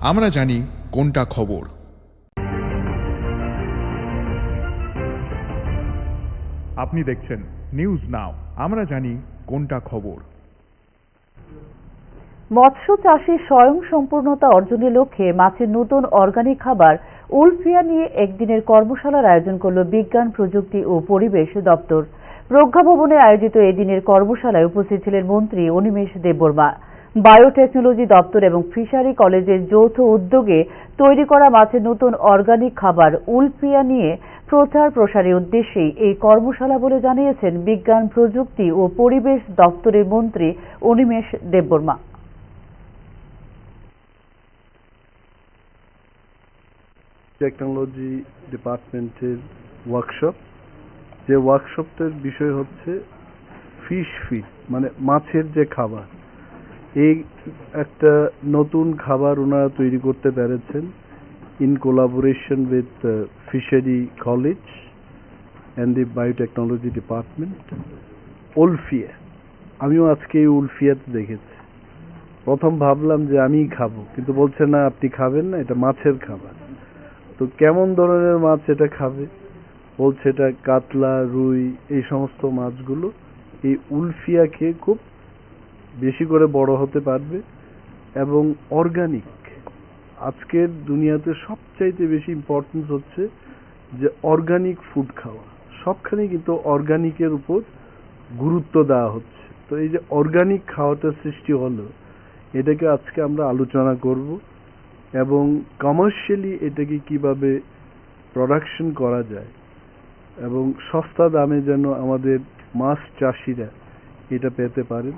আমরা জানি কোনটা খবর। আপনি দেখছেন নিউজ নাও, আমরা জানি কোনটা খবর। মৎস্য চাষে স্বয়ংসম্পূর্ণতা অর্জনের লক্ষ্যে মাছের নতুন অর্গানিক খাবার উলফিয়া নিয়ে একদিনের কর্মশালার আয়োজন করল বিজ্ঞান, প্রযুক্তি ও পরিবেশ দপ্তর। প্রজ্ঞাভবনে আয়োজিত এদিনের কর্মশালায় উপস্থিত ছিলেন মন্ত্রী অনিমেষ দেববর্মা। বায়োটেকনোলজি দপ্তর এবং ফিশারি কলেজের যৌথ উদ্যোগে তৈরি করা মাছের নতুন অর্গানিক খাবার উলফিয়া নিয়ে প্রচার প্রসারের উদ্দেশ্যেই এই কর্মশালা বলে জানিয়েছেন বিজ্ঞান, প্রযুক্তি ও পরিবেশ দপ্তরের মন্ত্রী অনিমেষ দেববর্মা। টেকনোলজি ডিপার্টমেন্টের ওয়ার্কশপ, যে ওয়ার্কশপটার বিষয় হচ্ছে ফিশ ফিড, মানে মাছের যে খাবার। এই একটা নতুন খাবার ওনারা তৈরি করতে পেরেছেন in collaboration with fishery college and the biotechnology department. Wolffia, আমিও আজকে এই উলফিয়াতে দেখেছি। প্রথম ভাবলাম যে আমিই খাবো, কিন্তু বলছে না আপনি খাবেন না, এটা মাছের খাবার। তো কেমন ধরনের মাছ এটা খাবে? বলছে এটা কাতলা, রুই, এই সমস্ত মাছগুলো এই উলফিয়া খেয়ে খুব বেশি করে বড় হতে পারবে এবং অর্গানিক। আজকের দুনিয়াতে সবচাইতে বেশি ইম্পর্টেন্স হচ্ছে যে অর্গানিক ফুড খাওয়া। সবখানেই কিন্তু অর্গানিকের উপর গুরুত্ব দেওয়া হচ্ছে। তো এই যে অর্গানিক খাওয়াটা সৃষ্টি হলো, এটাকে আজকে আমরা আলোচনা করব এবং কমার্শিয়ালি এটাকে কিভাবে প্রোডাকশন করা যায় এবং সস্তা দামে যেন আমাদের মাছ চাষিরা এটা পেতে পারেন।